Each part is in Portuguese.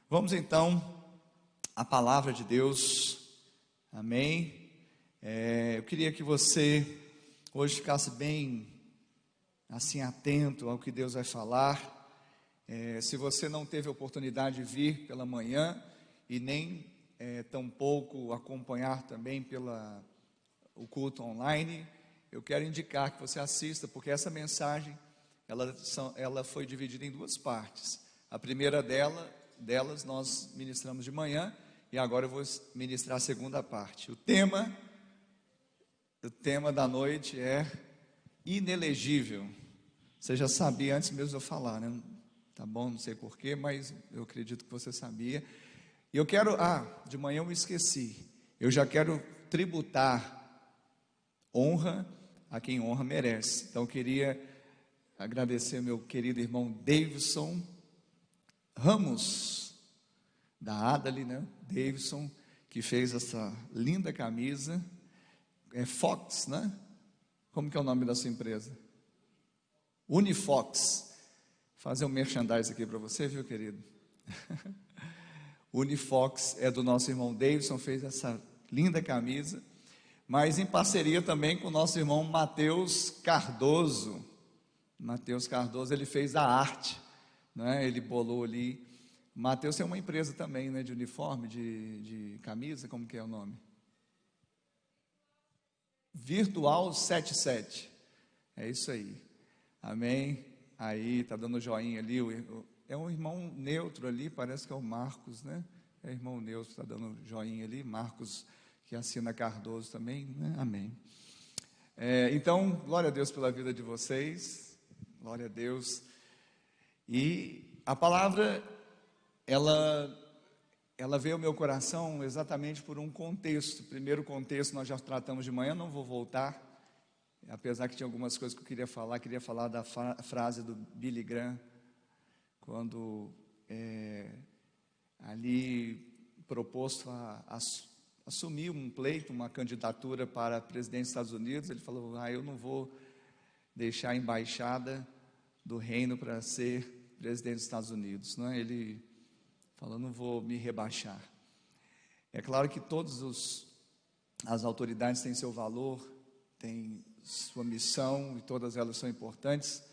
Vamos então à palavra de Deus, amém? Eu queria que você hoje ficasse bem assim atento ao que Deus vai falar. Se você não teve a oportunidade de vir pela manhã e nem tampouco acompanhar também o culto online, eu quero indicar que você assista, porque essa mensagem ela foi dividida em duas partes. A primeira delas nós ministramos de manhã, e agora eu vou ministrar a segunda parte. O tema da noite é inelegível. Você já sabia antes mesmo de eu falar, né? Tá bom, não sei porquê, mas eu acredito que você sabia. E eu quero, de manhã eu me esqueci. Eu já quero tributar honra a quem honra merece. Então eu queria agradecer meu querido irmão Davidson Ramos, da Adali, né? Davidson, que fez essa linda camisa. Fox, né? Como que é o nome da sua empresa? Unifox. Fazer um merchandising aqui para você, viu, querido? Unifox é do nosso irmão Davidson, fez essa linda camisa, mas em parceria também com o nosso irmão Matheus Cardoso. Matheus Cardoso, ele fez a arte, né? Ele bolou ali. Matheus tem uma empresa também, né, de uniforme, de camisa, como que é o nome? Virtual 77, é isso aí, amém? Aí, tá dando joinha ali, é um irmão neutro ali, parece que é o Marcos, né? É irmão neutro, está dando joinha ali, Marcos, que assina Cardoso também, né? Amém. Então, glória a Deus pela vida de vocês, glória a Deus. E a palavra, ela veio ao meu coração exatamente por um contexto. Primeiro contexto nós já tratamos de manhã, não vou voltar, apesar que tinha algumas coisas que eu queria falar da frase do Billy Graham, quando ali proposto a assumir um pleito, uma candidatura para presidente dos Estados Unidos, ele falou: eu não vou deixar a embaixada do reino para ser presidente dos Estados Unidos, não é? Ele falou: não vou me rebaixar. É claro que as autoridades têm seu valor, têm sua missão, e todas elas são importantes,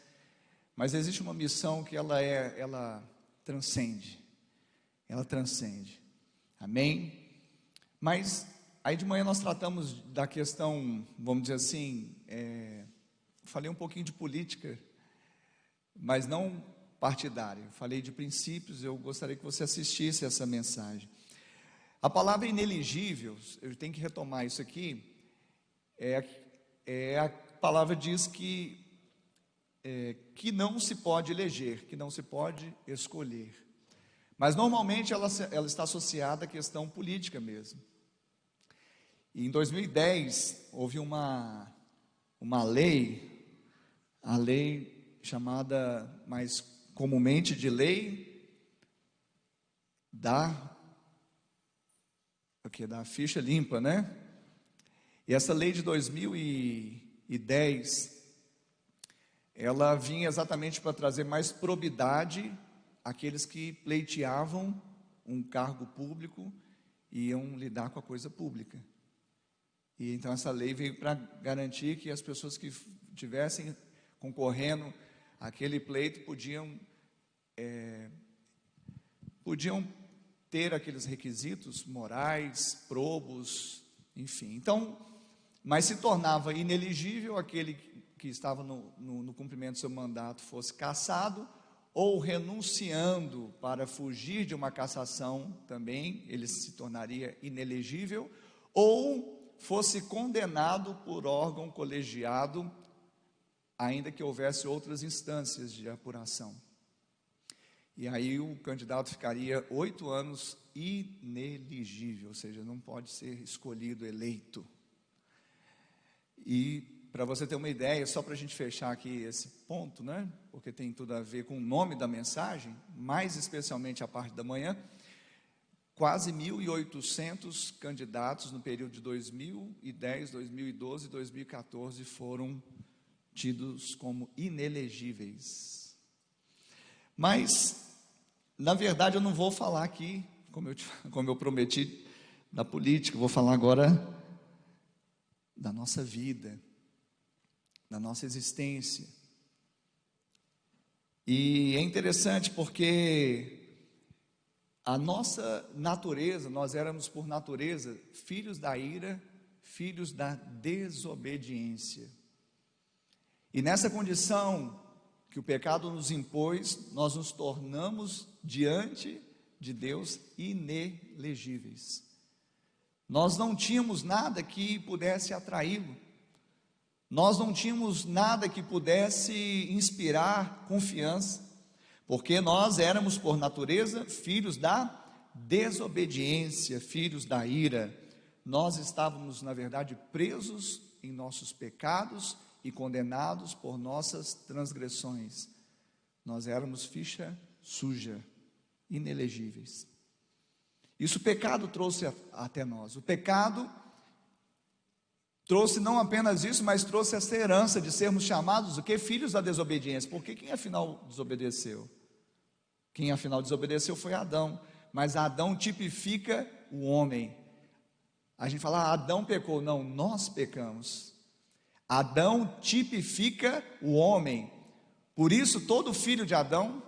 mas existe uma missão que ela transcende, amém? Mas aí de manhã nós tratamos da questão, vamos dizer assim, falei um pouquinho de política, mas não partidária, falei de princípios. Eu gostaria que você assistisse essa mensagem. A palavra inelegível, eu tenho que retomar isso aqui, a palavra diz que não se pode eleger, que não se pode escolher, mas normalmente ela está associada à questão política mesmo. E em 2010 houve uma lei, a lei chamada mais comumente de lei da ficha limpa, né? E essa lei de 2010, ela vinha exatamente para trazer mais probidade àqueles que pleiteavam um cargo público e iam lidar com a coisa pública. E então essa lei veio para garantir que as pessoas que estivessem concorrendo àquele pleito podiam ter aqueles requisitos morais, probos, enfim. Então, mas se tornava inelegível aquele que estava no cumprimento do seu mandato, fosse cassado, ou renunciando para fugir de uma cassação também, ele se tornaria inelegível, ou fosse condenado por órgão colegiado, ainda que houvesse outras instâncias de apuração. E aí o candidato ficaria 8 anos inelegível, ou seja, não pode ser escolhido, eleito. E para você ter uma ideia, só para a gente fechar aqui esse ponto, né? Porque tem tudo a ver com o nome da mensagem, mais especialmente a parte da manhã, quase 1.800 candidatos no período de 2010, 2012 e 2014 foram tidos como inelegíveis. Mas Na verdade, eu não vou falar aqui, como eu prometi, da política, eu vou falar agora da nossa vida, da nossa existência. E é interessante porque a nossa natureza, nós éramos por natureza filhos da ira, filhos da desobediência. E nessa condição que o pecado nos impôs, nós nos tornamos diante de Deus inelegíveis. Nós não tínhamos nada que pudesse atraí-lo. Nós não tínhamos nada que pudesse inspirar confiança, porque nós éramos por natureza filhos da desobediência, filhos da ira. Nós estávamos, na verdade, presos em nossos pecados e condenados por nossas transgressões. Nós éramos ficha suja, inelegíveis. Isso o pecado trouxe até nós. O pecado trouxe não apenas isso, mas trouxe essa herança de sermos chamados o quê? Filhos da desobediência. Porque quem afinal desobedeceu? Quem afinal desobedeceu foi Adão. Mas Adão tipifica o homem. A gente fala, Adão pecou. Não, nós pecamos. Adão tipifica o homem. Por isso, todo filho de Adão,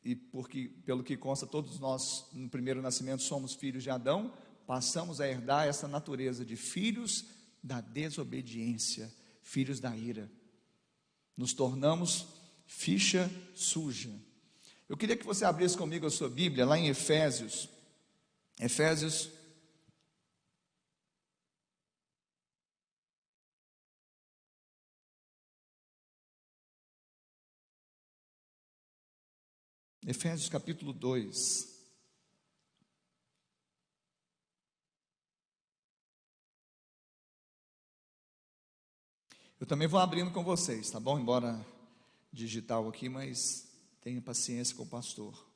e porque, pelo que consta, todos nós no primeiro nascimento somos filhos de Adão, passamos a herdar essa natureza de filhos da desobediência, filhos da ira. Nos tornamos ficha suja. Eu queria que você abrisse comigo a sua Bíblia, lá em Efésios. Efésios capítulo 2. Eu também vou abrindo com vocês, tá bom? Embora digital aqui, mas tenha paciência com o pastor,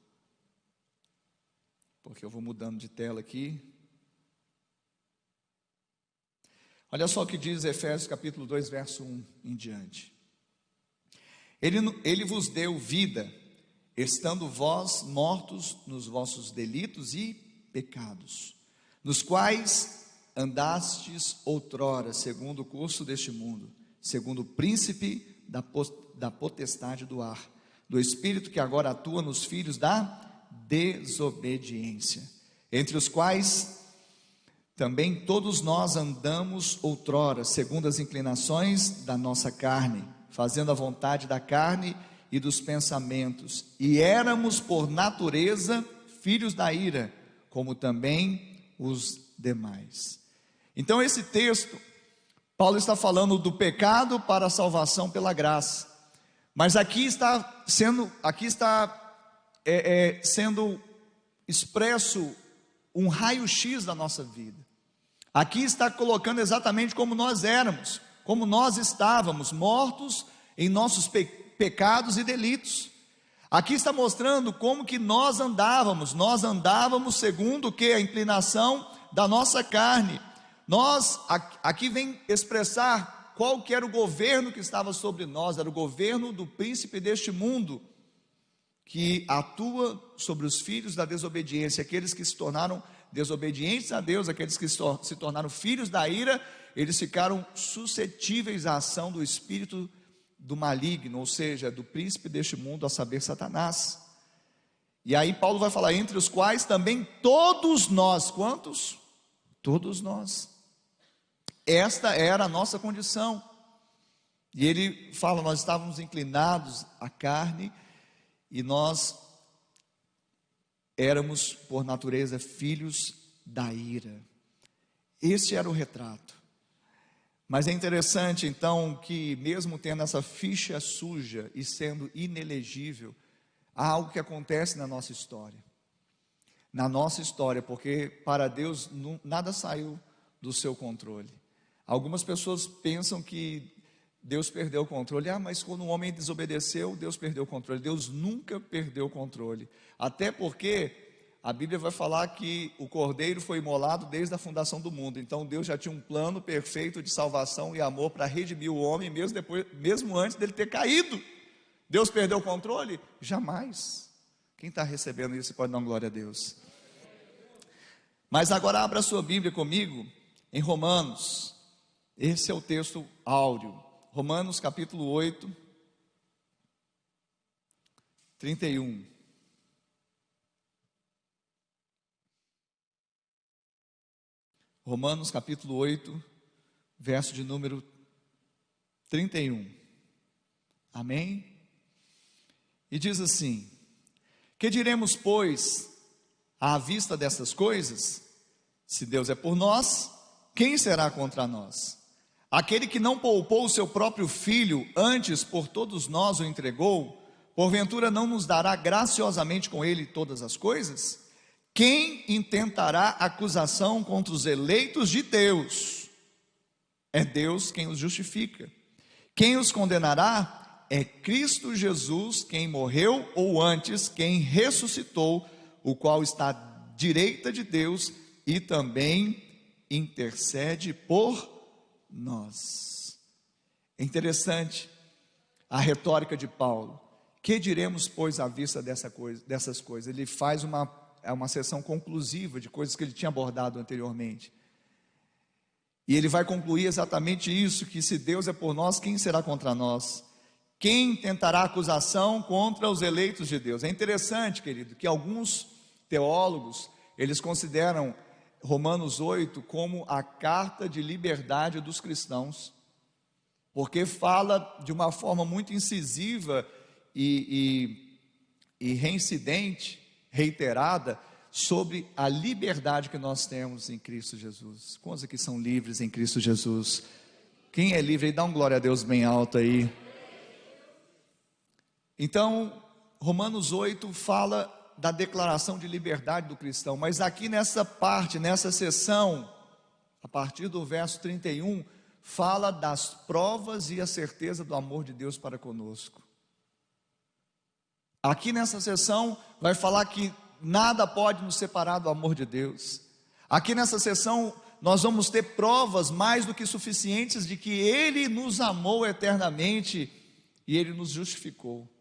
porque eu vou mudando de tela aqui. Olha só o que diz Efésios capítulo 2, verso 1 em diante. Ele vos deu vida, estando vós mortos nos vossos delitos e pecados, nos quais andastes outrora, segundo o curso deste mundo, segundo o príncipe da potestade do ar, do espírito que agora atua nos filhos da desobediência, entre os quais também todos nós andamos outrora, segundo as inclinações da nossa carne, fazendo a vontade da carne e dos pensamentos, e éramos por natureza filhos da ira, como também os demais. Então esse texto, Paulo está falando do pecado para a salvação pela graça, mas aqui está sendo expresso um raio-x da nossa vida. Aqui está colocando exatamente como nós éramos, como nós estávamos, mortos em nossos pecados e delitos. Aqui está mostrando como que nós andávamos segundo o que? A inclinação da nossa carne. Aqui vem expressar qual que era o governo que estava sobre nós. Era o governo do príncipe deste mundo, que atua sobre os filhos da desobediência, aqueles que se tornaram desobedientes a Deus, aqueles que se tornaram filhos da ira, eles ficaram suscetíveis à ação do espírito do maligno, ou seja, do príncipe deste mundo, a saber, Satanás. E aí Paulo vai falar, entre os quais também todos nós. Quantos? Todos nós. Esta era a nossa condição. E ele fala, nós estávamos inclinados à carne, e nós éramos por natureza filhos da ira. Este era o retrato. Mas é interessante então que mesmo tendo essa ficha suja e sendo inelegível, há algo que acontece na nossa história. Na nossa história, porque para Deus nada saiu do seu controle. Algumas pessoas pensam que Deus perdeu o controle. Mas quando o homem desobedeceu, Deus perdeu o controle. Deus nunca perdeu o controle. Até porque a Bíblia vai falar que o Cordeiro foi imolado desde a fundação do mundo. Então Deus já tinha um plano perfeito de salvação e amor para redimir o homem, mesmo antes dele ter caído. Deus perdeu o controle? Jamais. Quem está recebendo isso pode dar uma glória a Deus. Mas agora abra a sua Bíblia comigo em Romanos. Esse é o texto áureo. Romanos capítulo 8, 31. Romanos capítulo 8, verso de número 31. Amém? E diz assim: que diremos, pois, à vista dessas coisas? Se Deus é por nós, quem será contra nós? Aquele que não poupou o seu próprio filho, antes por todos nós o entregou, porventura não nos dará graciosamente com ele todas as coisas? Quem intentará acusação contra os eleitos de Deus? É Deus quem os justifica. Quem os condenará? É Cristo Jesus, quem morreu, ou antes, quem ressuscitou, o qual está à direita de Deus e também intercede por nós. É interessante a retórica de Paulo. Que diremos, pois, à vista dessas coisas? Ele faz uma sessão conclusiva de coisas que ele tinha abordado anteriormente. E ele vai concluir exatamente isso: que se Deus é por nós, quem será contra nós? Quem tentará acusação contra os eleitos de Deus? É interessante, querido, que alguns teólogos, eles consideram Romanos 8 como a carta de liberdade dos cristãos, porque fala de uma forma muito incisiva e reincidente, reiterada, sobre a liberdade que nós temos em Cristo Jesus. Quantos aqui são livres em Cristo Jesus? Quem é livre aí, dá um glória a Deus bem alto aí. Então, Romanos 8 fala da declaração de liberdade do cristão, mas aqui nessa parte, nessa seção, a partir do verso 31, fala das provas e a certeza do amor de Deus para conosco. Aqui nessa seção vai falar que nada pode nos separar do amor de Deus. Aqui nessa seção nós vamos ter provas mais do que suficientes de que Ele nos amou eternamente e Ele nos justificou.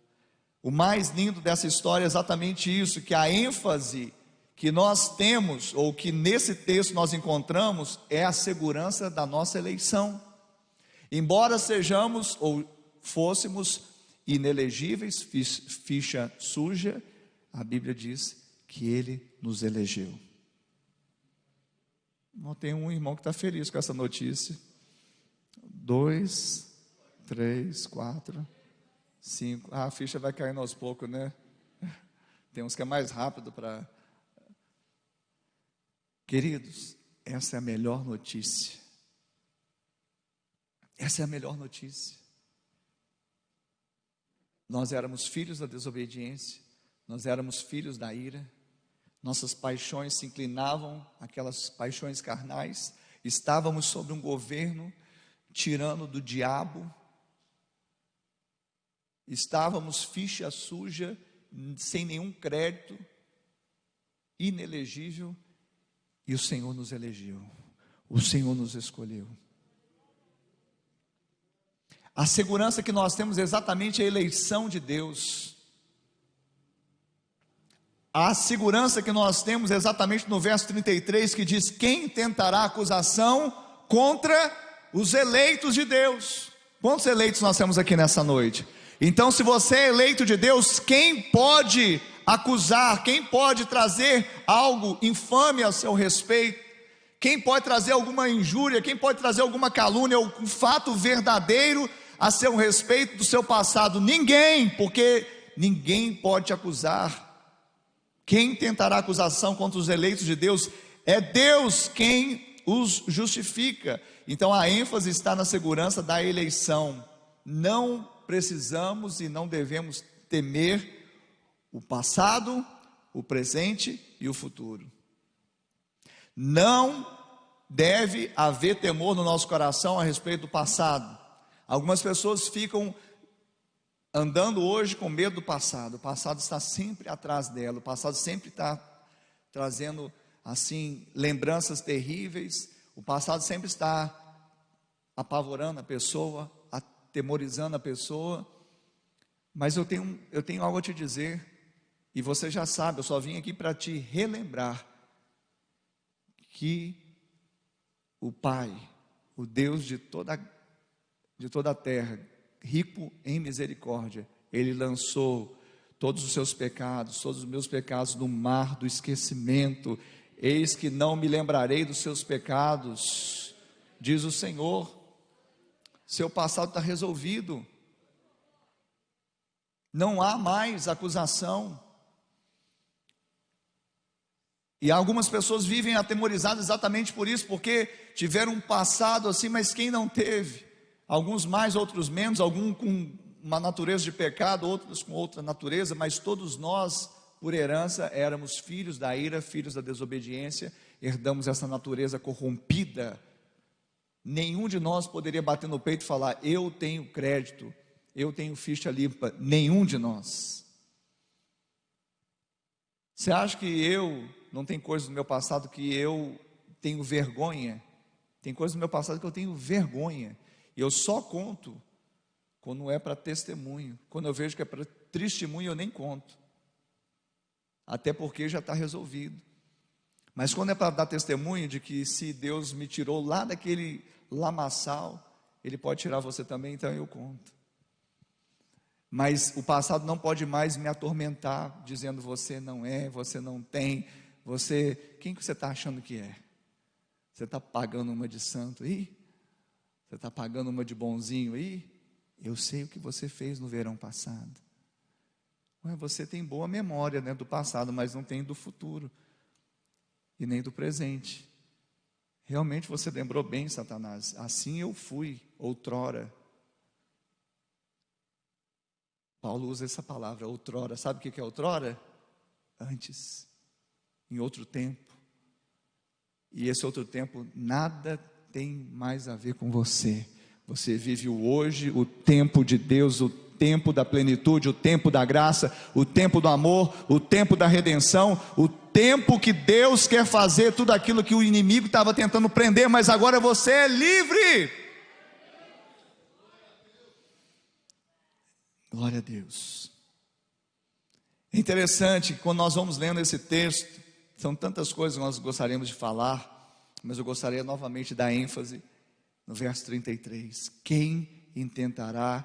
O mais lindo dessa história é exatamente isso, que a ênfase que nós temos, ou que nesse texto nós encontramos, é a segurança da nossa eleição. Embora sejamos ou fôssemos inelegíveis, ficha suja, a Bíblia diz que Ele nos elegeu. Não tem um irmão que está feliz com essa notícia. 2, 3, 4, 5. A ficha vai caindo aos poucos, né? Tem uns que é mais rápido para... Queridos, essa é a melhor notícia. Essa é a melhor notícia. Nós éramos filhos da desobediência, nós éramos filhos da ira, nossas paixões se inclinavam, aquelas paixões carnais, estávamos sob um governo tirano do diabo, estávamos ficha suja, sem nenhum crédito, inelegível, e o Senhor nos elegeu, o Senhor nos escolheu. A segurança que nós temos é exatamente a eleição de Deus. A segurança que nós temos é exatamente no verso 33, que diz: quem tentará acusação contra os eleitos de Deus? Quantos eleitos nós temos aqui nessa noite? Então, se você é eleito de Deus, quem pode acusar, quem pode trazer algo infame a seu respeito? Quem pode trazer alguma injúria, quem pode trazer alguma calúnia, ou um fato verdadeiro a seu respeito do seu passado? Ninguém, porque ninguém pode te acusar. Quem tentará acusação contra os eleitos de Deus? É Deus quem os justifica. Então a ênfase está na segurança da eleição. Não precisamos e não devemos temer o passado, o presente e o futuro. Não deve haver temor no nosso coração a respeito do passado. Algumas pessoas ficam andando hoje com medo do passado. O passado está sempre atrás dela, o passado sempre está trazendo assim lembranças terríveis, o passado sempre está apavorando a pessoa, atemorizando a pessoa. Mas eu tenho algo a te dizer: E você já sabe, eu só vim aqui para te relembrar que o Pai, o Deus de toda a terra, rico em misericórdia, Ele lançou todos os seus pecados, todos os meus pecados no mar do esquecimento. Eis que não me lembrarei dos seus pecados, diz o Senhor. Seu passado está resolvido, não há mais acusação. E algumas pessoas vivem atemorizadas exatamente por isso, porque tiveram um passado assim, mas quem não teve? Alguns mais, outros menos, alguns com uma natureza de pecado, outros com outra natureza, mas todos nós, por herança, éramos filhos da ira, filhos da desobediência, herdamos essa natureza corrompida. Nenhum de nós poderia bater no peito e falar: eu tenho crédito, eu tenho ficha limpa. Nenhum de nós. Você acha que eu não tenho coisas do meu passado que eu tenho vergonha? Tem coisas do meu passado que eu tenho vergonha, e eu só conto quando é para testemunho. Quando eu vejo que é para testemunho, eu nem conto, até porque já está resolvido. Mas quando é para dar testemunho de que se Deus me tirou lá daquele lamaçal, Ele pode tirar você também, então eu conto. Mas o passado não pode mais me atormentar, dizendo: você não é, você não tem, quem que você está achando que é? Você está pagando uma de santo aí? Você está pagando uma de bonzinho aí? Eu sei o que você fez no verão passado. Você tem boa memória, né, do passado, mas não tem do futuro, e nem do presente. Realmente você lembrou bem, Satanás. Assim eu fui outrora. Paulo usa essa palavra, outrora. Sabe o que é outrora? Antes, em outro tempo. E esse outro tempo nada tem mais a ver com você. Você vive o hoje, o tempo de Deus, o tempo da plenitude, o tempo da graça, o tempo do amor, o tempo da redenção, o tempo que Deus quer fazer tudo aquilo que o inimigo estava tentando prender, mas agora você é livre. Glória a Deus. É interessante, quando nós vamos lendo esse texto, são tantas coisas que nós gostaríamos de falar, mas eu gostaria novamente de dar ênfase no verso 33. Quem intentará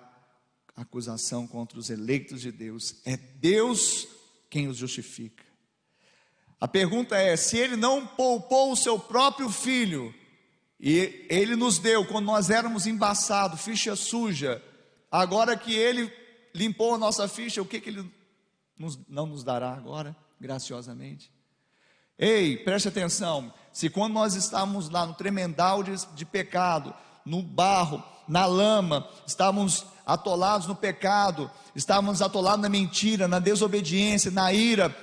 acusação contra os eleitos de Deus? É Deus quem os justifica. A pergunta é: se Ele não poupou o seu próprio Filho, e Ele nos deu quando nós éramos embaçados, ficha suja, agora que Ele limpou a nossa ficha, o que Ele não nos dará agora, graciosamente? Ei, preste atenção. Se quando nós estávamos lá no tremendal de pecado, no barro, na lama, estávamos atolados no pecado, estávamos atolados na mentira, na desobediência, na ira,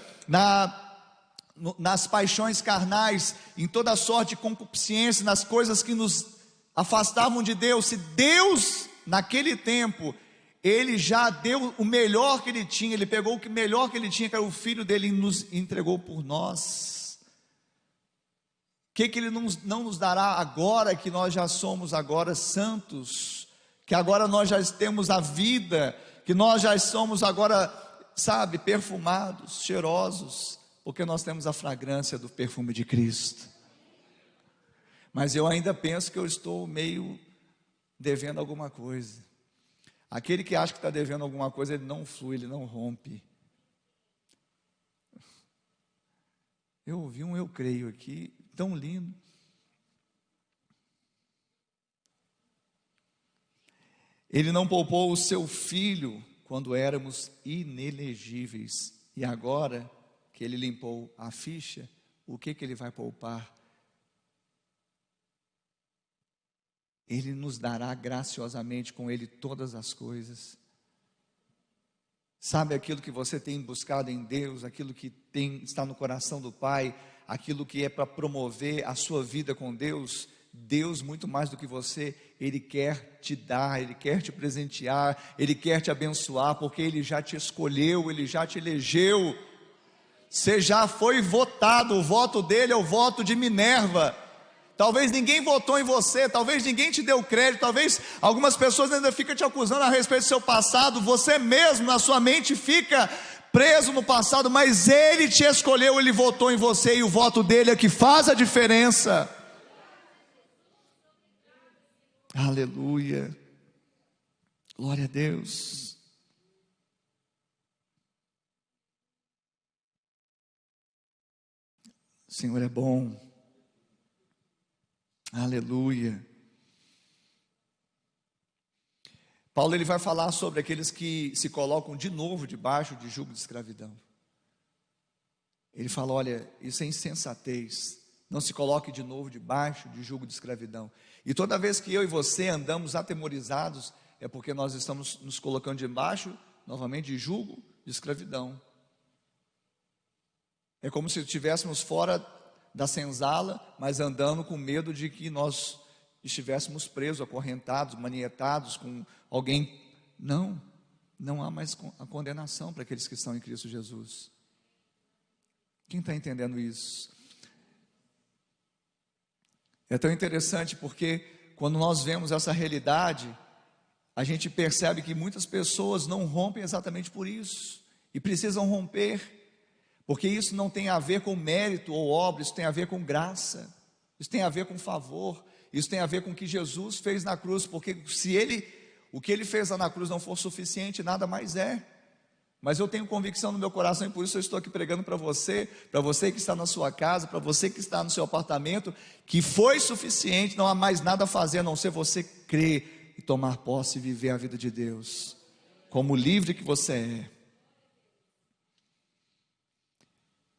nas paixões carnais, em toda sorte de concupiscência, nas coisas que nos afastavam de Deus. Se Deus, naquele tempo, Ele já deu o melhor que Ele tinha, Ele pegou o melhor que Ele tinha, que era o Filho dEle, e nos entregou por nós, o que Ele não nos dará agora que nós já somos agora santos, que agora nós já temos a vida, que nós já somos agora, sabe, perfumados, cheirosos, porque nós temos a fragrância do perfume de Cristo. Mas eu ainda penso que eu estou meio devendo alguma coisa. Aquele que acha que está devendo alguma coisa, ele não flui, ele não rompe. Eu ouvi um eu creio aqui, tão lindo. Ele não poupou o seu Filho quando éramos inelegíveis, e agora que Ele limpou a ficha, o que Ele vai poupar? Ele nos dará graciosamente com Ele todas as coisas. Sabe aquilo que você tem buscado em Deus, aquilo que está no coração do Pai, aquilo que é para promover a sua vida com Deus? Deus, muito mais do que você, Ele quer te dar, Ele quer te presentear, Ele quer te abençoar, porque Ele já te escolheu, Ele já te elegeu. Você já foi votado, o voto dele é o voto de Minerva. Talvez ninguém votou em você, talvez ninguém te deu crédito, talvez algumas pessoas ainda ficam te acusando a respeito do seu passado. Você mesmo, na sua mente, fica preso no passado, mas Ele te escolheu, Ele votou em você, e o voto dele é que faz a diferença. Aleluia, glória a Deus. O Senhor é bom, aleluia. Paulo ele vai falar sobre aqueles que se colocam de novo debaixo de jugo de escravidão. Ele fala, olha, isso é insensatez, não se coloque de novo debaixo de jugo de escravidão. E toda vez que eu e você andamos atemorizados, é porque nós estamos nos colocando debaixo, novamente, de jugo de escravidão. É como se estivéssemos fora da senzala, mas andando com medo de que nós estivéssemos presos, acorrentados, manietados com alguém. Não há mais a condenação para aqueles que estão em Cristo Jesus. Quem está entendendo isso? É tão interessante porque quando nós vemos essa realidade, a gente percebe que muitas pessoas não rompem exatamente por isso, e precisam romper, porque isso não tem a ver com mérito ou obra, isso tem a ver com graça, isso tem a ver com favor, isso tem a ver com o que Jesus fez na cruz, porque se o que Ele fez lá na cruz não for suficiente, nada mais é. Mas eu tenho convicção no meu coração, e por isso eu estou aqui pregando para você que está na sua casa, para você que está no seu apartamento, que foi suficiente, não há mais nada a fazer, a não ser você crer e tomar posse e viver a vida de Deus, como livre que você é.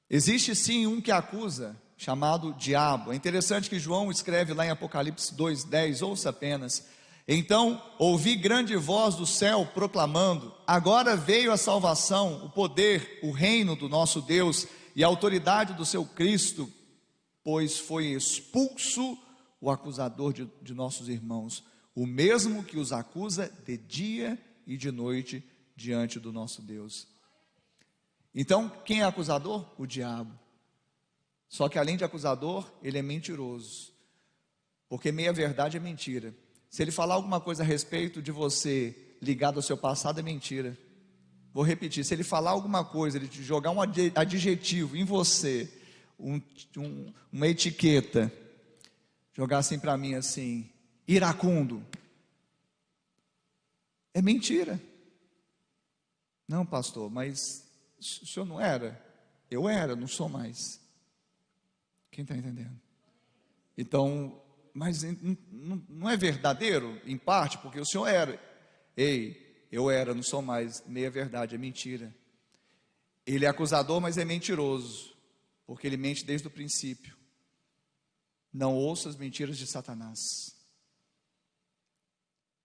Existe sim um que acusa, chamado diabo. É interessante que João escreve lá em Apocalipse 2:10, ouça apenas: então ouvi grande voz do céu proclamando: agora veio a salvação, o poder, o reino do nosso Deus e a autoridade do seu Cristo, pois foi expulso o acusador de nossos irmãos, o mesmo que os acusa de dia e de noite diante do nosso Deus. Então, quem é acusador? O diabo. Só que além de acusador, ele é mentiroso, porque meia verdade é mentira. Se ele falar alguma coisa a respeito de você ligado ao seu passado, é mentira. Vou repetir: se ele falar alguma coisa, ele te jogar um adjetivo em você, uma etiqueta, jogar assim para mim assim, iracundo, é mentira. Não, pastor, mas o senhor não era? Eu era, não sou mais. Quem está entendendo? Então, mas não é verdadeiro, em parte, porque o senhor era. Ei, eu era, não sou mais. Meia verdade, é mentira. Ele é acusador, mas é mentiroso, porque ele mente desde o princípio. Não ouça as mentiras de Satanás.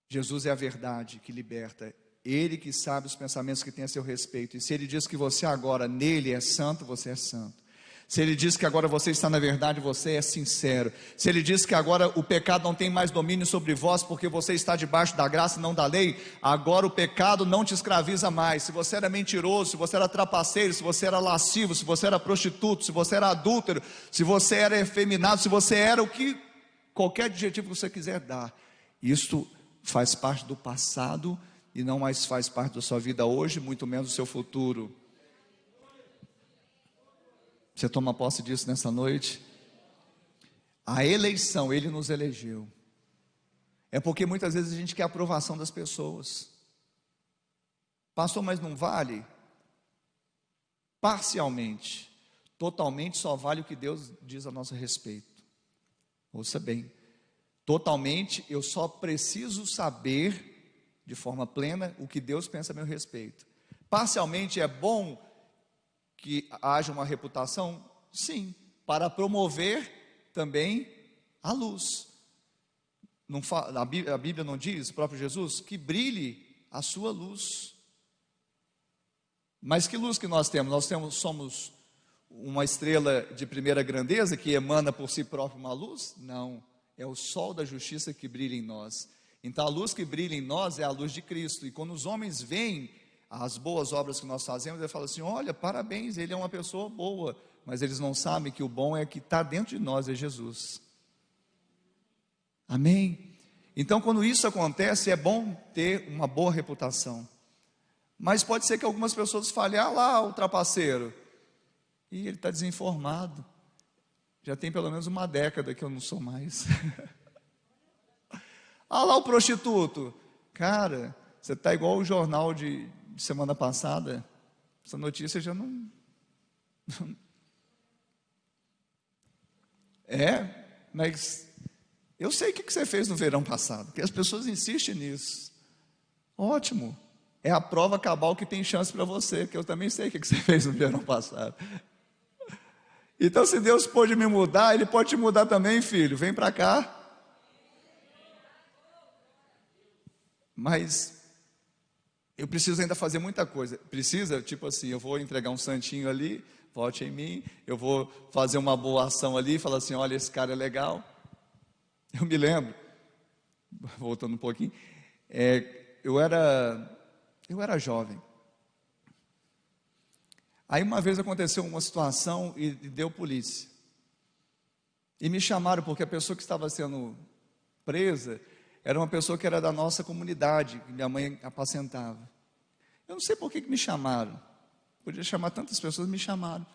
Jesus é a verdade que liberta. Ele que sabe os pensamentos que tem a seu respeito. E se Ele diz que você agora nele é santo, você é santo. Se Ele diz que agora você está na verdade, você é sincero. Se Ele diz que agora o pecado não tem mais domínio sobre vós, porque você está debaixo da graça e não da lei, agora o pecado não te escraviza mais. Se você era mentiroso, se você era trapaceiro, se você era lascivo, se você era prostituto, se você era adúltero, se você era efeminado, se você era o que, qualquer adjetivo que você quiser dar, isso faz parte do passado e não mais faz parte da sua vida hoje, muito menos do seu futuro. Você toma posse disso nessa noite? A eleição, Ele nos elegeu. É porque muitas vezes a gente quer a aprovação das pessoas. Pastor, mas não vale? Parcialmente. Totalmente só vale o que Deus diz a nosso respeito. Ouça bem. Totalmente eu só preciso saber de forma plena o que Deus pensa a meu respeito. Parcialmente é bom que haja uma reputação? Sim, para promover também a luz. Não fala, a Bíblia não diz, o próprio Jesus, que brilhe a sua luz. Mas que luz que nós temos? Somos uma estrela de primeira grandeza que emana por si própria uma luz? Não, é o sol da justiça que brilha em nós. Então a luz que brilha em nós é a luz de Cristo. E quando os homens veem as boas obras que nós fazemos, eles falam assim: olha, parabéns, ele é uma pessoa boa. Mas eles não sabem que o bom é que está dentro de nós, é Jesus. Amém? Então quando isso acontece, é bom ter uma boa reputação. Mas pode ser que algumas pessoas falem, ah lá o trapaceiro, e ele está desinformado, já tem pelo menos uma década que eu não sou mais. Ah lá o prostituto, cara, você está igual o jornal de semana passada, essa notícia já não... Mas eu sei o que você fez no verão passado, porque as pessoas insistem nisso. Ótimo, é a prova cabal que tem chance para você, que eu também sei o que você fez no verão passado. Então, se Deus pode me mudar, Ele pode te mudar também, filho, vem para cá. Mas eu preciso ainda fazer muita coisa. Precisa, tipo assim, eu vou entregar um santinho ali, vote em mim, eu vou fazer uma boa ação ali, falar assim, olha, esse cara é legal. Eu me lembro, voltando um pouquinho, eu era jovem. Aí uma vez aconteceu uma situação e deu polícia. E me chamaram porque a pessoa que estava sendo presa era uma pessoa que era da nossa comunidade, que minha mãe apacentava. Eu não sei por que me chamaram. Podia chamar tantas pessoas, me chamaram.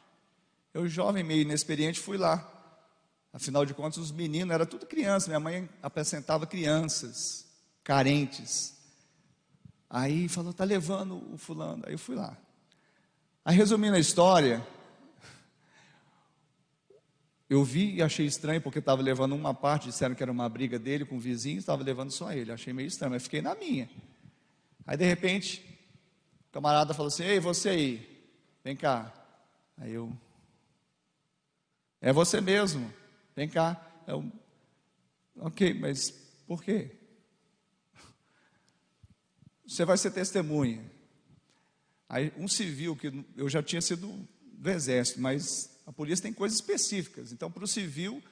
Eu, jovem, meio inexperiente, fui lá. Afinal de contas, os meninos, era tudo criança. Minha mãe apacentava crianças carentes. Aí falou, está levando o fulano. Aí eu fui lá. Aí, resumindo a história, eu vi e achei estranho, porque estava levando uma parte, disseram que era uma briga dele com o vizinho, estava levando só ele. Achei meio estranho, mas fiquei na minha. Aí, de repente, o camarada falou assim, ei, você aí, vem cá. Aí eu, é você mesmo, vem cá. Eu, ok, mas por quê? Você vai ser testemunha. Aí um civil, que eu já tinha sido do exército, mas a polícia tem coisas específicas. Então, para o civil,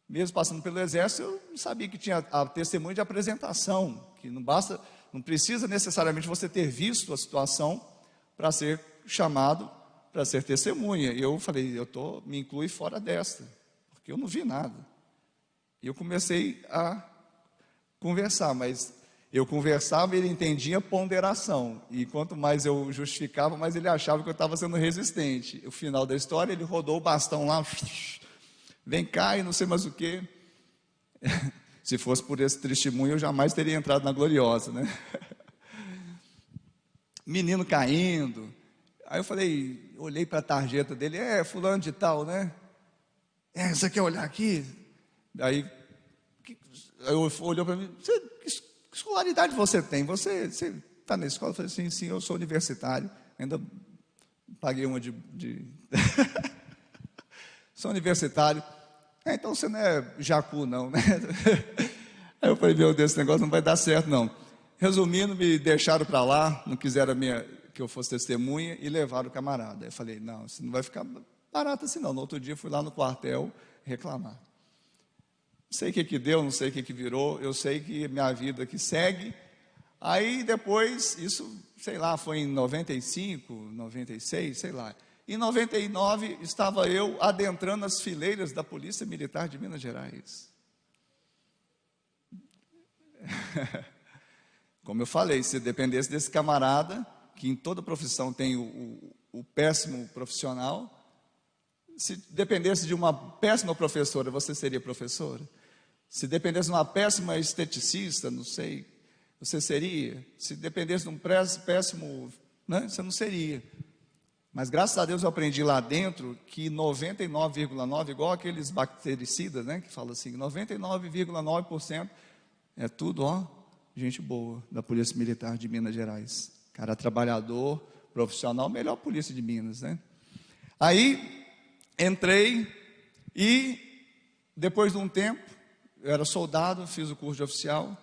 mesmo passando pelo exército, eu não sabia que tinha a testemunha de apresentação, que não precisa necessariamente você ter visto a situação para ser chamado para ser testemunha. E eu falei, me inclui fora desta, porque eu não vi nada. E eu comecei a conversar, mas eu conversava e ele entendia ponderação. E quanto mais eu justificava, mais ele achava que eu estava sendo resistente. O final da história, ele rodou o bastão lá, vem cá e não sei mais o quê. Se fosse por esse testemunho, eu jamais teria entrado na gloriosa, né? Menino caindo. Aí eu falei, olhei para a tarjeta dele, fulano de tal, né? Você quer olhar aqui? Aí olhou para mim, que escolaridade você tem? Você está na escola? Eu falei, sim, eu sou universitário. Ainda paguei uma de... Sou universitário. Então você não é jacu, não, né? Aí eu falei, meu Deus, esse negócio não vai dar certo, não. Resumindo, me deixaram para lá, não quiseram que eu fosse testemunha e levaram o camarada. Aí eu falei, não, isso não vai ficar barato assim, não. No outro dia, fui lá no quartel reclamar. Não sei o que deu, não sei o que virou, eu sei que minha vida que segue. Aí depois, isso, sei lá, foi em 95, 96, sei lá. Em 99, estava eu adentrando as fileiras da Polícia Militar de Minas Gerais. Como eu falei, se dependesse desse camarada, que em toda profissão tem o péssimo profissional, se dependesse de uma péssima professora, você seria professora? Se dependesse de uma péssima esteticista, não sei, você seria? Se dependesse de um péssimo, né, você não seria. Mas graças a Deus eu aprendi lá dentro que 99,9%, igual aqueles bactericidas, né, que falam assim, 99,9% é tudo, gente boa, da Polícia Militar de Minas Gerais. Cara trabalhador, profissional, melhor polícia de Minas, né? Aí, entrei e, depois de um tempo, eu era soldado, fiz o curso de oficial,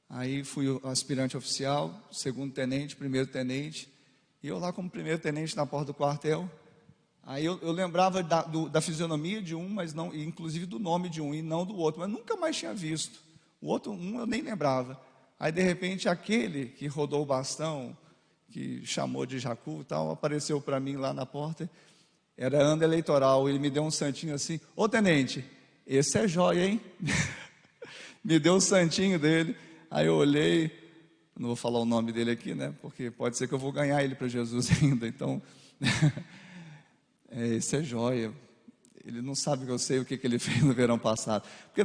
aí fui o aspirante oficial, segundo tenente, primeiro tenente, e eu lá como primeiro tenente na porta do quartel. Aí eu lembrava da fisionomia de um, mas não, inclusive do nome de um, e não do outro, mas nunca mais tinha visto. O outro, eu nem lembrava. Aí de repente aquele que rodou o bastão, que chamou de jacu e tal, apareceu para mim lá na porta. Era ano eleitoral, ele me deu um santinho assim, ô tenente, esse é jóia, hein? Me deu o santinho dele. Aí eu olhei, não vou falar o nome dele aqui, né? Porque pode ser que eu vou ganhar ele para Jesus ainda. Então, esse é joia. Ele não sabe que eu sei o que ele fez no verão passado. Porque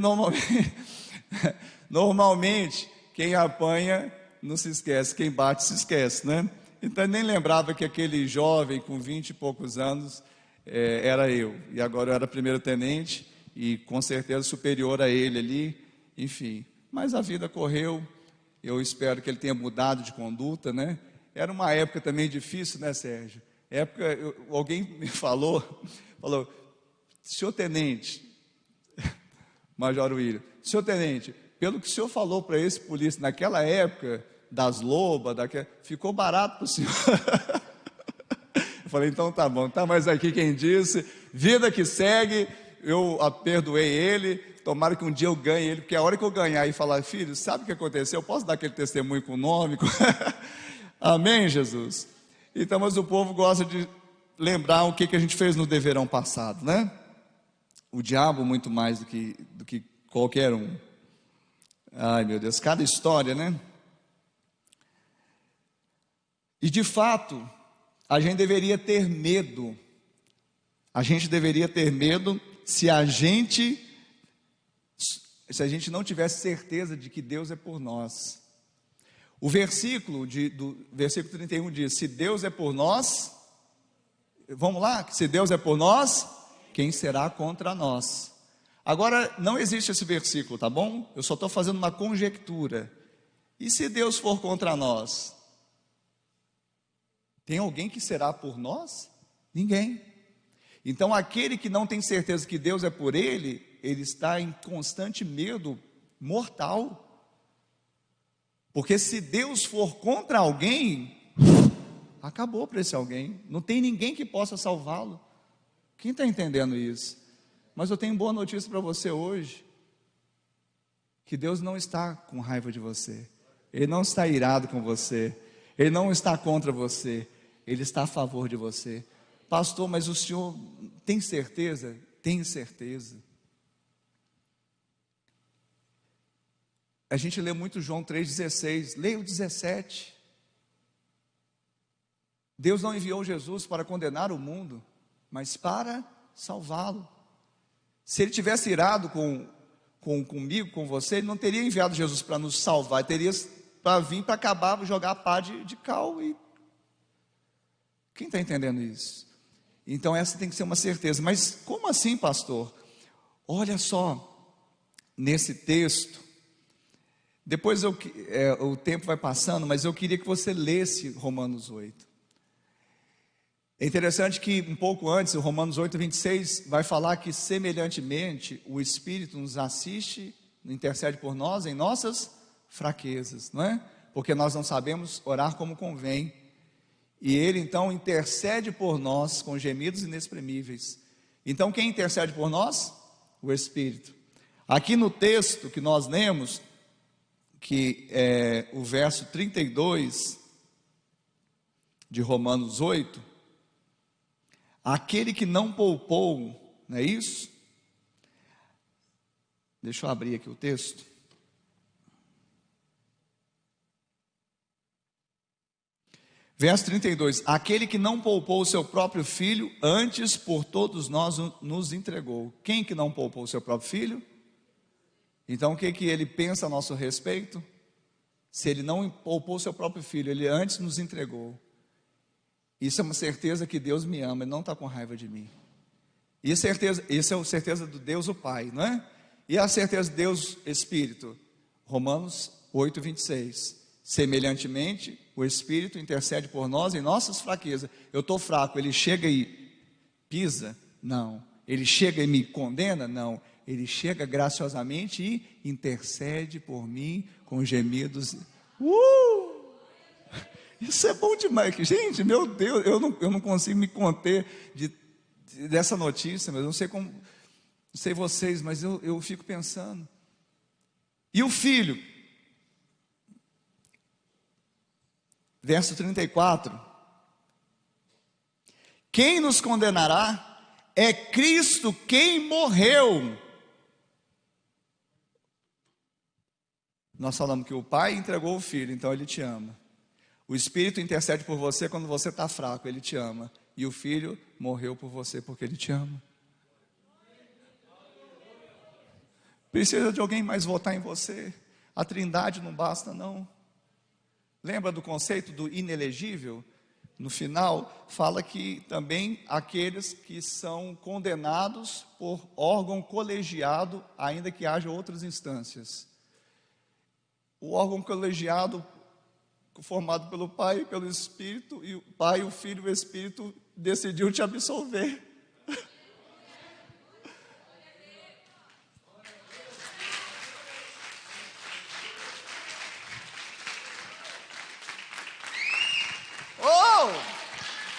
normalmente quem apanha não se esquece, quem bate se esquece, né? Então ele nem lembrava que aquele jovem com 20 e poucos anos era eu. E agora eu era primeiro-tenente e com certeza superior a ele ali, enfim. Mas a vida correu. Eu espero que ele tenha mudado de conduta, né? Era uma época também difícil, né, Sérgio? Alguém me falou, senhor tenente, Major William, senhor tenente, pelo que o senhor falou para esse polícia naquela época, das lobas, ficou barato para o senhor. Eu falei, então tá bom, tá, mas aqui quem disse, vida que segue, eu perdoei ele. Tomara que um dia eu ganhe ele, porque a hora que eu ganhar e falar, filho, sabe o que aconteceu? Eu posso dar aquele testemunho com o nome? Amém, Jesus? Então, mas o povo gosta de lembrar o que a gente fez no verão passado, né? O diabo muito mais do que qualquer um. Ai, meu Deus, cada história, né? E de fato, a gente deveria ter medo. A gente deveria ter medo se a gente não tivesse certeza de que Deus é por nós. O versículo 31 diz, se Deus é por nós, vamos lá, se Deus é por nós, quem será contra nós? Agora, não existe esse versículo, tá bom? Eu só estou fazendo uma conjectura. E se Deus for contra nós? Tem alguém que será por nós? Ninguém. Então, aquele que não tem certeza que Deus é por ele está em constante medo mortal. Porque se Deus for contra alguém, acabou para esse alguém. Não tem ninguém que possa salvá-lo. Quem está entendendo isso? Mas eu tenho boa notícia para você hoje. Que Deus não está com raiva de você. Ele não está irado com você. Ele não está contra você. Ele está a favor de você. Pastor, mas o senhor tem certeza? Tenho certeza. A gente lê muito João 3,16, leia o 17. Deus não enviou Jesus para condenar o mundo, mas para salvá-lo. Se ele tivesse irado comigo, com você, ele não teria enviado Jesus para nos salvar, ele teria para vir para acabar, jogar a pá de cal. E quem está entendendo isso? Então essa tem que ser uma certeza. Mas como assim, pastor? Olha só, nesse texto, depois o tempo vai passando, mas eu queria que você lesse Romanos 8. É interessante que um pouco antes, o Romanos 8, 26, vai falar que semelhantemente o Espírito nos assiste, intercede por nós em nossas fraquezas, não é? Porque nós não sabemos orar como convém. E Ele então intercede por nós com gemidos inexprimíveis. Então quem intercede por nós? O Espírito. Aqui no texto que nós lemos, que é o verso 32 de Romanos 8, aquele que não poupou, não é isso? Deixa eu abrir aqui o texto. Verso 32, aquele que não poupou o seu próprio filho, antes por todos nós nos entregou. Quem que não poupou o seu próprio filho? Então o que ele pensa a nosso respeito? Se ele não poupou o seu próprio filho, ele antes nos entregou. Isso é uma certeza que Deus me ama, Ele não está com raiva de mim. Isso é a certeza do Deus o Pai, não é? E a certeza de Deus Espírito, Romanos 8, 26. Semelhantemente, o Espírito intercede por nós em nossas fraquezas. Eu estou fraco, Ele chega e pisa? Não. Ele chega e me condena? Não. Ele chega graciosamente e intercede por mim com gemidos. Isso é bom demais. Gente, meu Deus, eu não consigo me conter dessa notícia, mas eu não sei como, não sei vocês, mas eu fico pensando. E o filho? Verso 34. Quem nos condenará? É Cristo quem morreu. Nós falamos que o Pai entregou o Filho, então Ele te ama. O Espírito intercede por você quando você está fraco, Ele te ama. E o Filho morreu por você porque Ele te ama. Precisa de alguém mais votar em você. A Trindade não basta, não. Lembra do conceito do inelegível? No final, fala que também aqueles que são condenados por órgão colegiado, ainda que haja outras instâncias. O órgão colegiado, formado pelo Pai e pelo Espírito, e o Pai, o Filho e o Espírito decidiu te absolver.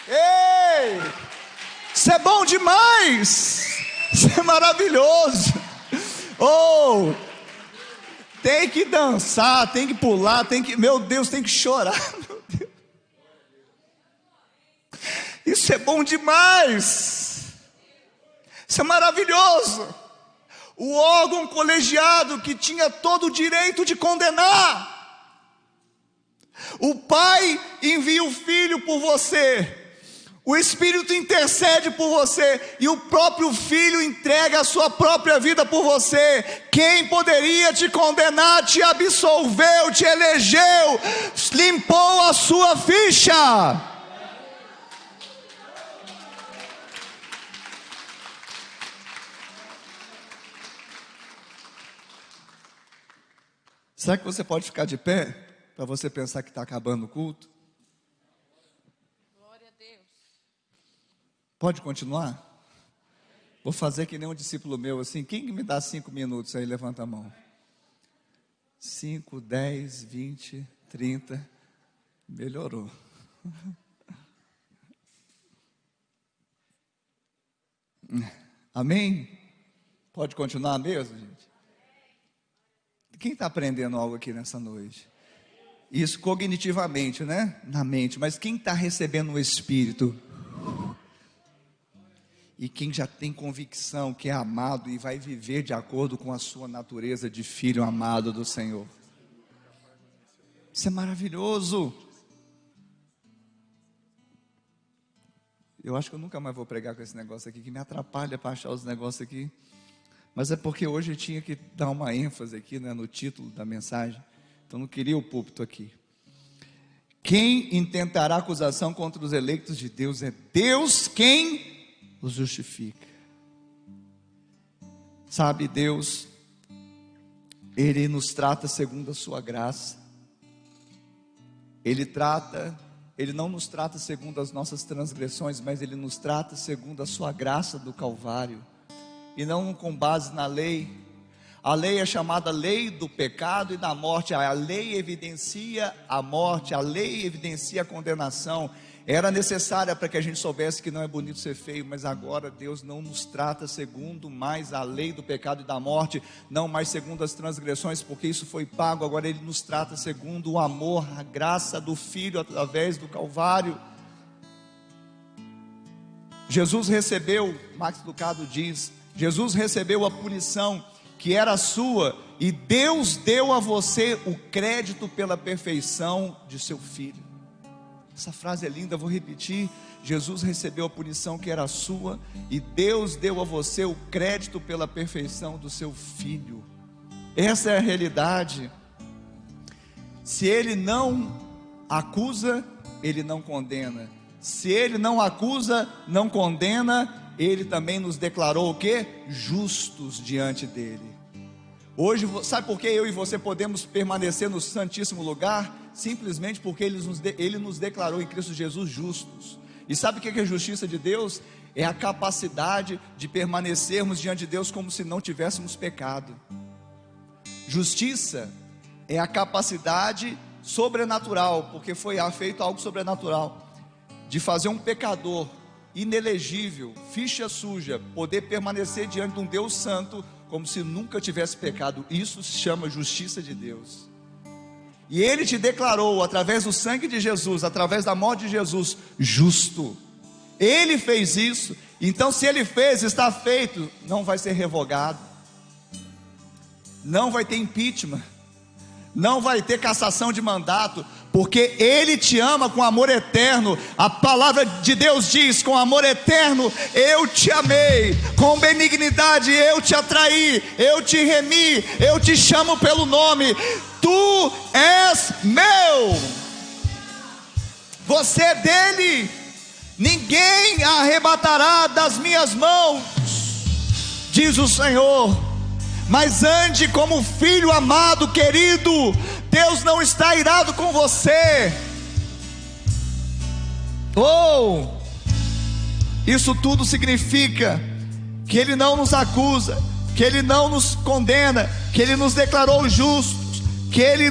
Ei! Isso é bom demais! Isso é maravilhoso! Oh! Tem que dançar, tem que pular, meu Deus, tem que chorar, meu Deus. Isso é bom demais! Isso é maravilhoso! O órgão colegiado que tinha todo o direito de condenar. O Pai envia o Filho por você. O Espírito intercede por você e o próprio Filho entrega a sua própria vida por você. Quem poderia te condenar, te absolveu, te elegeu, limpou a sua ficha. Será que você pode ficar de pé para você pensar que está acabando o culto? Pode continuar? Vou fazer que nem um discípulo meu assim. Quem me dá 5 minutos aí? Levanta a mão. 5, 10, 20, 30. Melhorou. Amém? Pode continuar mesmo, gente? Quem está aprendendo algo aqui nessa noite? Isso cognitivamente, né? Na mente. Mas quem está recebendo o Espírito? E quem já tem convicção que é amado e vai viver de acordo com a sua natureza de filho amado do Senhor. Isso é maravilhoso. Eu acho que eu nunca mais vou pregar com esse negócio aqui, que me atrapalha para achar os negócios aqui. Mas é porque hoje eu tinha que dar uma ênfase aqui, né, no título da mensagem. Então não queria o púlpito aqui. Quem intentará acusação contra os eleitos de Deus? É Deus quem os justifica. Sabe, Deus, Ele nos trata segundo a sua graça. Ele não nos trata segundo as nossas transgressões, mas Ele nos trata segundo a sua graça do Calvário, e não com base na lei. A lei é chamada lei do pecado e da morte. A lei evidencia a morte, a lei evidencia a condenação. Era necessária para que a gente soubesse que não é bonito ser feio, mas agora Deus não nos trata segundo mais a lei do pecado e da morte, não mais segundo as transgressões, porque isso foi pago. Agora Ele nos trata segundo o amor, a graça do Filho através do Calvário. Jesus recebeu, Max Lucado diz, Jesus recebeu a punição que era sua, e Deus deu a você o crédito pela perfeição de seu Filho. Essa frase é linda, vou repetir. Jesus recebeu a punição que era sua, e Deus deu a você o crédito pela perfeição do seu Filho. Essa é a realidade. Se Ele não acusa, Ele não condena. Se Ele não acusa, não condena, Ele também nos declarou o quê? Justos diante dEle. Hoje, sabe por que eu e você podemos permanecer no Santíssimo Lugar? Simplesmente porque Ele nos declarou em Cristo Jesus justos. E sabe o que é a justiça de Deus? É a capacidade de permanecermos diante de Deus como se não tivéssemos pecado. Justiça é a capacidade sobrenatural, porque foi feito algo sobrenatural, de fazer um pecador inelegível, ficha suja, poder permanecer diante de um Deus santo como se nunca tivesse pecado. Isso se chama justiça de Deus. E Ele te declarou, através do sangue de Jesus, através da morte de Jesus, justo. Ele fez isso. Então, se Ele fez, está feito, não vai ser revogado, não vai ter impeachment, não vai ter cassação de mandato, porque Ele te ama com amor eterno. A palavra de Deus diz: com amor eterno eu te amei, com benignidade eu te atraí, eu te remi, eu te chamo pelo nome, tu és meu, você é dele, ninguém a arrebatará das minhas mãos, diz o Senhor. Mas ande como filho amado, querido. Deus não está irado com você. Isso tudo significa que Ele não nos acusa, que Ele não nos condena, que Ele nos declarou justos, que Ele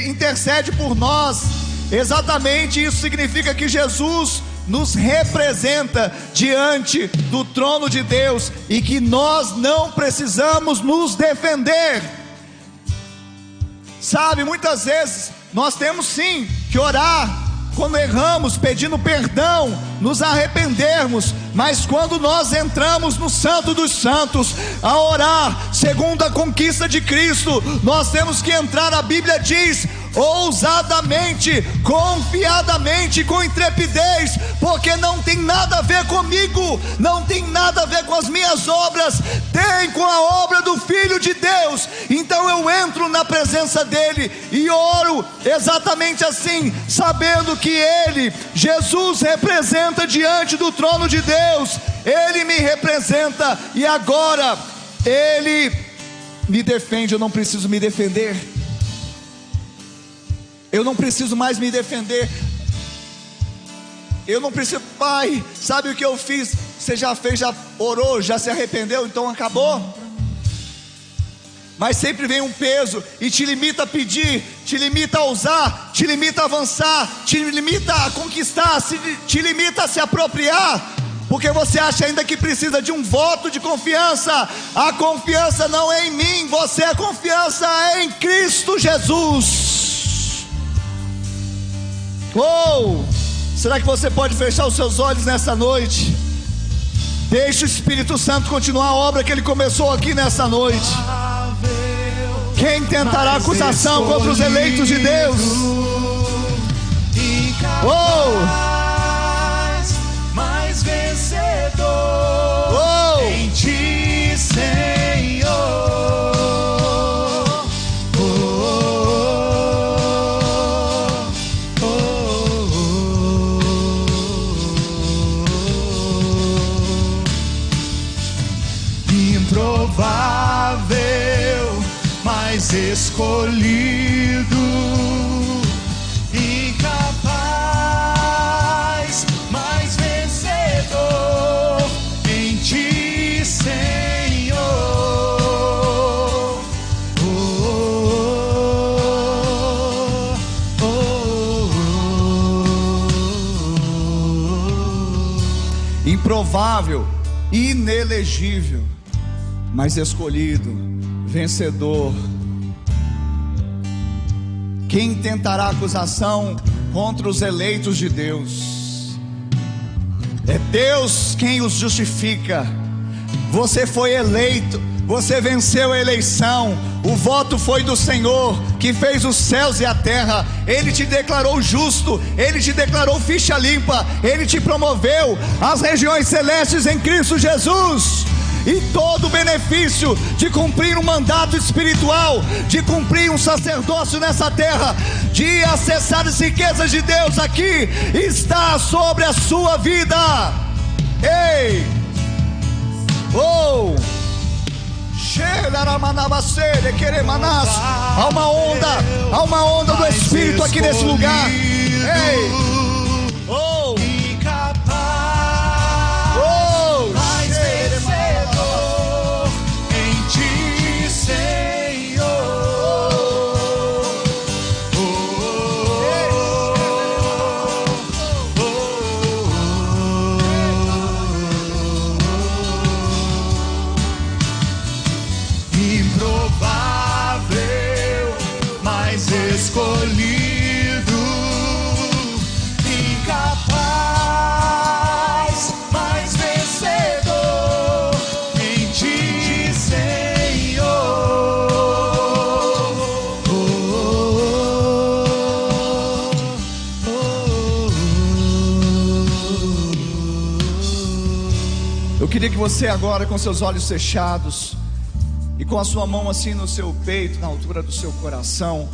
intercede por nós. Exatamente isso significa que Jesus nos representa diante do trono de Deus, e que nós não precisamos nos defender. Sabe, muitas vezes nós temos sim que orar quando erramos, pedindo perdão, nos arrependermos. Mas quando nós entramos no Santo dos Santos a orar segundo a conquista de Cristo, nós temos que entrar, a Bíblia diz, ousadamente, confiadamente, com intrepidez, porque não tem nada a ver comigo, não tem nada a ver com as minhas obras, tem com a obra do Filho de Deus. Então eu entro na presença dele e oro exatamente assim, sabendo que ele, Jesus, representa diante do trono de Deus, ele me representa, e agora ele me defende. Eu não preciso me defender, eu não preciso mais me defender. Eu não preciso, Pai, sabe o que eu fiz? Você já fez, já orou, já se arrependeu, então acabou. Mas sempre vem um peso e te limita a pedir, te limita a ousar, te limita a avançar, te limita a conquistar, te limita a se apropriar, porque você acha ainda que precisa de um voto de confiança. A confiança não é em mim, a confiança é em Cristo Jesus. Será que você pode fechar os seus olhos nessa noite? Deixe o Espírito Santo continuar a obra que Ele começou aqui nessa noite. Quem tentará acusação contra os eleitos de Deus? Mais vencedor em ti, Senhor. Improvável, mas escolhido, incapaz, mas vencedor em ti, Senhor. Improvável, inelegível, mas escolhido, vencedor. Quem tentará acusação contra os eleitos de Deus? É Deus quem os justifica. Você foi eleito, você venceu a eleição, o voto foi do Senhor, que fez os céus e a terra. Ele te declarou justo, Ele te declarou ficha limpa, Ele te promoveu às regiões celestes em Cristo Jesus. E todo o benefício de cumprir um mandato espiritual, de cumprir um sacerdócio nessa terra, de acessar as riquezas de Deus aqui, está sobre a sua vida. Ei! Há uma onda do Espírito aqui nesse lugar. Ei! Improvável, mas escolhido, queria que você agora, com seus olhos fechados e com a sua mão assim no seu peito, na altura do seu coração,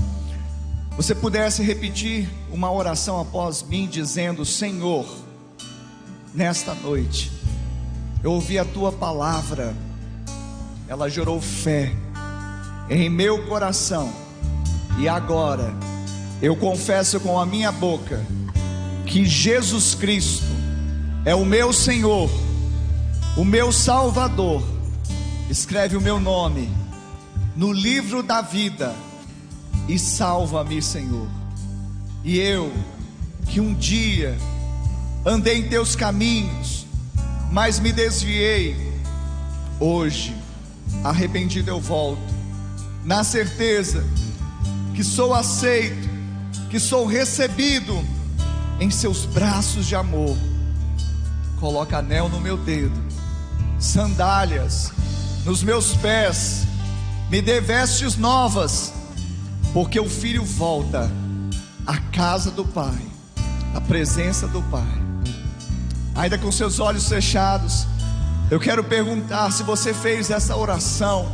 você pudesse repetir uma oração após mim, dizendo: Senhor, nesta noite eu ouvi a tua palavra, ela gerou fé em meu coração, e agora eu confesso com a minha boca que Jesus Cristo é o meu Senhor, o meu Salvador. Escreve o meu nome no livro da vida e salva-me, Senhor. E eu, que um dia andei em teus caminhos, mas me desviei, hoje, arrependido eu volto, na certeza que sou aceito, que sou recebido em seus braços de amor. Coloca anel no meu dedo, sandálias nos meus pés, me dê vestes novas, porque o filho volta à casa do Pai, à presença do Pai. Ainda com seus olhos fechados, eu quero perguntar: se você fez essa oração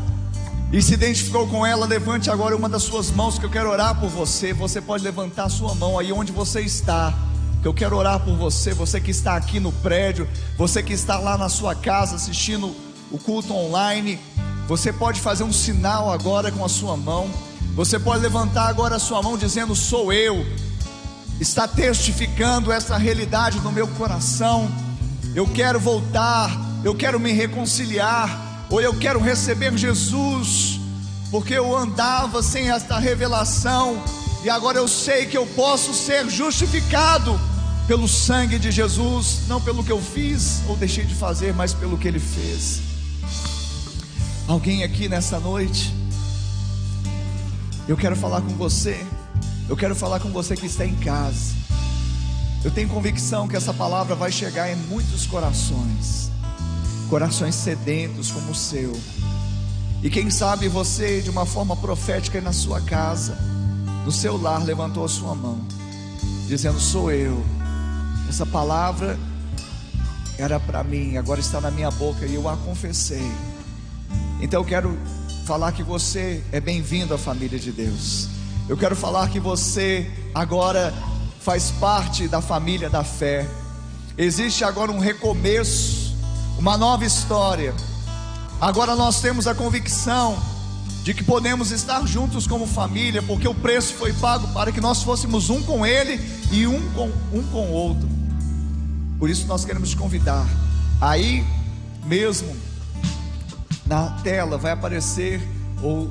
e se identificou com ela, levante agora uma das suas mãos, que eu quero orar por você. Você pode levantar a sua mão aí onde você está, que eu quero orar por você. Você que está aqui no prédio, você que está lá na sua casa assistindo o culto online, você pode fazer um sinal agora com a sua mão. Você pode levantar agora a sua mão dizendo: sou eu. Está testificando essa realidade no meu coração. Eu quero voltar, eu quero me reconciliar, ou eu quero receber Jesus, porque eu andava sem esta revelação, e agora eu sei que eu posso ser justificado pelo sangue de Jesus, não pelo que eu fiz ou deixei de fazer, mas pelo que Ele fez. Alguém aqui nessa noite? Eu quero falar com você. Eu quero falar com você que está em casa. Eu tenho convicção que essa palavra vai chegar em muitos corações, corações sedentos como o seu. E quem sabe você, de uma forma profética, aí na sua casa, no seu lar, levantou a sua mão, dizendo: sou eu. Essa palavra era para mim, agora está na minha boca e eu a confessei. Então eu quero falar que você é bem-vindo à família de Deus. Eu quero falar que você agora faz parte da família da fé. Existe agora um recomeço, uma nova história. Agora nós temos a convicção de que podemos estar juntos como família, porque o preço foi pago para que nós fôssemos um com Ele e um com o outro. Por isso nós queremos te convidar. Aí mesmo na tela vai aparecer, ou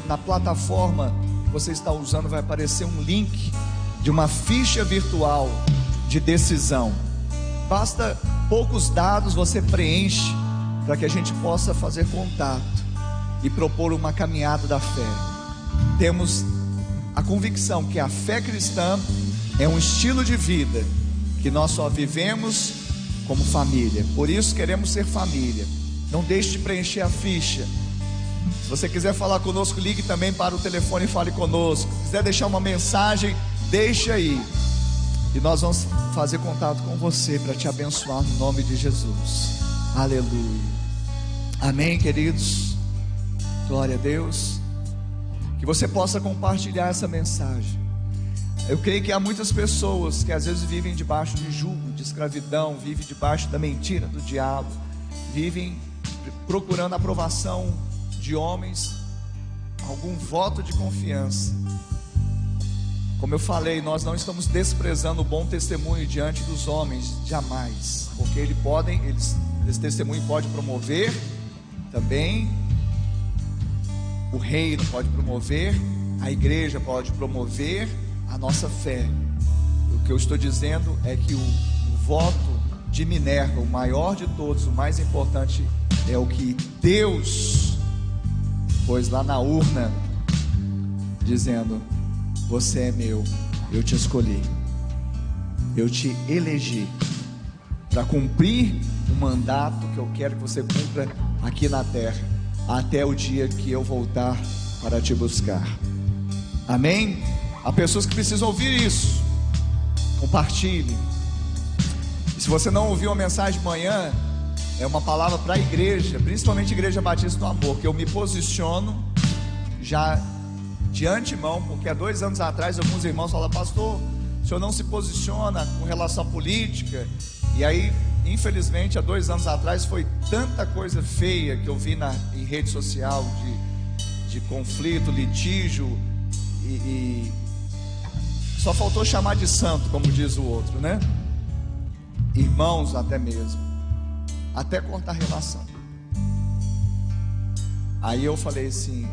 na plataforma que você está usando, vai aparecer um link de uma ficha virtual de decisão. Basta poucos dados, você preenche para que a gente possa fazer contato e propor uma caminhada da fé. Temos a convicção que a fé cristã é um estilo de vida que nós só vivemos como família. Por isso queremos ser família. Não deixe de preencher a ficha. Se você quiser falar conosco, ligue também para o telefone e fale conosco. Se quiser deixar uma mensagem, deixe aí, e nós vamos fazer contato com você para te abençoar no nome de Jesus. Aleluia. Amém, queridos. Glória a Deus. Que você possa compartilhar essa mensagem. Eu creio que há muitas pessoas que às vezes vivem debaixo de jugo, de escravidão, vivem debaixo da mentira do diabo, vivem procurando a aprovação de homens, algum voto de confiança. Como eu falei, nós não estamos desprezando o bom testemunho diante dos homens, jamais, porque esse testemunho pode promover também o reino, pode promover a igreja, pode promover a nossa fé. O que eu estou dizendo é que o voto de Minerva, o maior de todos, o mais importante, é o que Deus pôs lá na urna, dizendo: você é meu, eu te escolhi, eu te elegi para cumprir o mandato que eu quero que você cumpra aqui na terra, até o dia que eu voltar para te buscar. Amém? Há pessoas que precisam ouvir isso. Compartilhe. E se você não ouviu a mensagem de manhã, é uma palavra para a igreja, principalmente a Igreja Batista do Amor, que eu me posiciono já de antemão, porque há 2 anos atrás alguns irmãos falaram: pastor, o senhor não se posiciona com relação à política. E aí, infelizmente, há 2 anos atrás foi tanta coisa feia que eu vi em rede social, de conflito, litígio, e só faltou chamar de santo, como diz o outro, né? Irmãos até mesmo, até cortar relação. Aí eu falei assim: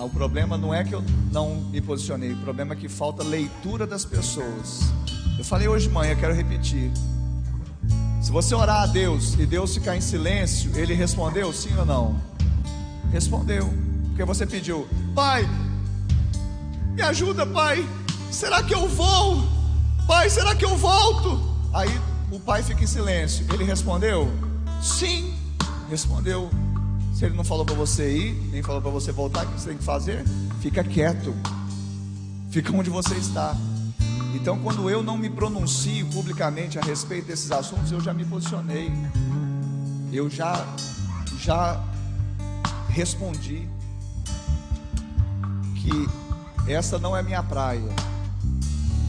o problema não é que eu não me posicionei, o problema é que falta leitura das pessoas. Eu falei hoje de manhã, quero repetir: se você orar a Deus e Deus ficar em silêncio, Ele respondeu sim ou não? Respondeu, porque você pediu: Pai, me ajuda, Pai, será que eu vou? Pai, será que eu volto? Aí o Pai fica em silêncio. Ele respondeu? Sim, respondeu. Se Ele não falou para você ir, nem falou para você voltar, o que você tem que fazer? Fica quieto, fica onde você está. Então, quando eu não me pronuncio publicamente a respeito desses assuntos, eu já me posicionei, eu já respondi que essa não é minha praia.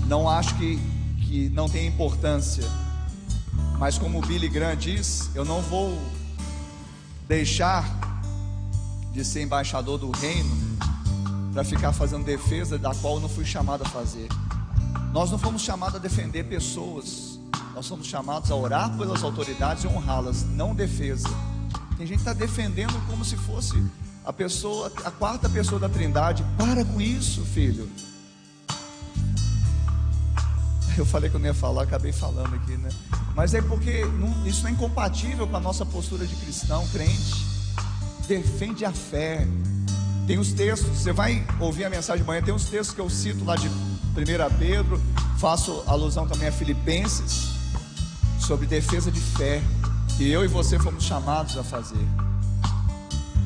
Não acho que não tem importância, mas como o Billy Graham diz, eu não vou deixar de ser embaixador do reino para ficar fazendo defesa da qual eu não fui chamado a fazer. Nós não fomos chamados a defender pessoas, nós somos chamados a orar pelas autoridades e honrá-las, não defesa. Tem gente que está defendendo como se fosse a 4ª pessoa da Trindade. Para com isso, filho. Eu falei que eu não ia falar, acabei falando aqui, né? Mas é porque isso não é incompatível com a nossa postura de cristão, crente. Defende a fé. Tem os textos, você vai ouvir a mensagem de manhã, tem os textos que eu cito lá de 1 Pedro, faço alusão também a Filipenses, sobre defesa de fé, que eu e você fomos chamados a fazer.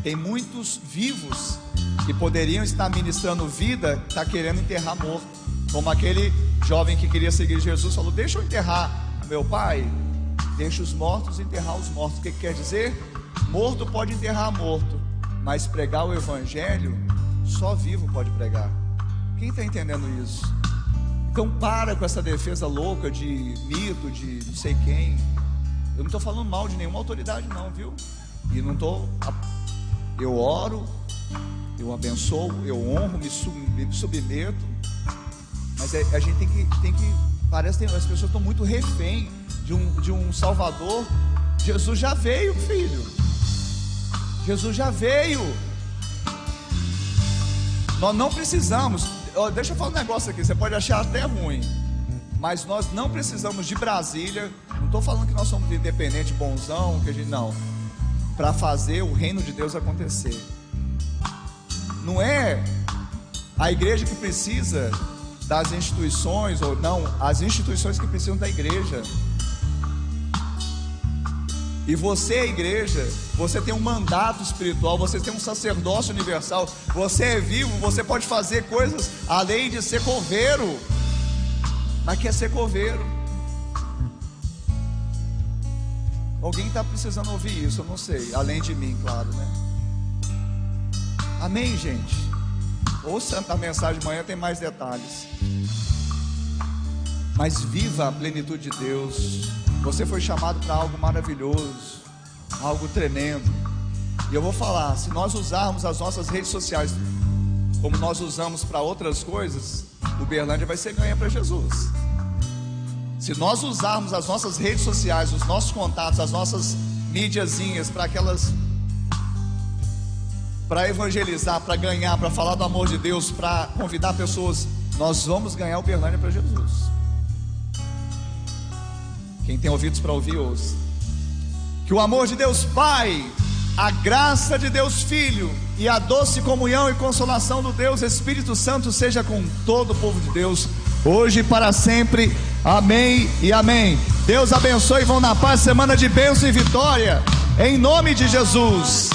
Tem muitos vivos que poderiam estar ministrando vida, está querendo enterrar morto, como aquele jovem que queria seguir Jesus, falou: deixa eu enterrar meu pai, deixa os mortos enterrar os mortos. O que quer dizer? Morto pode enterrar morto, mas pregar o evangelho só vivo pode pregar. Quem está entendendo isso? Então para com essa defesa louca de mito, de não sei quem. Eu não estou falando mal de nenhuma autoridade não, viu? E não estou... Eu oro, eu abençoo, eu honro, me submeto. Mas a gente tem que parece que as pessoas estão muito refém de um Salvador. Jesus já veio, filho. Jesus já veio. Nós não precisamos. Deixa eu falar um negócio aqui, você pode achar até ruim, mas nós não precisamos de Brasília. Não estou falando que nós somos independentes, bonzão, que a gente não, para fazer o reino de Deus acontecer. Não é a igreja que precisa das instituições, ou não, as instituições que precisam da igreja. E você, igreja, você tem um mandato espiritual, você tem um sacerdócio universal, você é vivo, você pode fazer coisas além de ser coveiro. Mas quer ser coveiro? Alguém está precisando ouvir isso, eu não sei, além de mim, claro, né? Amém, gente? Ouça a mensagem de manhã, tem mais detalhes. Mas viva a plenitude de Deus. Você foi chamado para algo maravilhoso, algo tremendo. E eu vou falar, se nós usarmos as nossas redes sociais como nós usamos para outras coisas, Uberlândia vai ser ganha para Jesus. Se nós usarmos as nossas redes sociais, os nossos contatos, as nossas mídiazinhas para evangelizar, para ganhar, para falar do amor de Deus, para convidar pessoas, nós vamos ganhar Uberlândia para Jesus. Quem tem ouvidos para ouvir, ouça. Que o amor de Deus Pai, a graça de Deus Filho e a doce comunhão e consolação do Deus Espírito Santo seja com todo o povo de Deus, hoje e para sempre. Amém e amém. Deus abençoe e vão na paz. Semana de bênção e vitória, em nome de Jesus.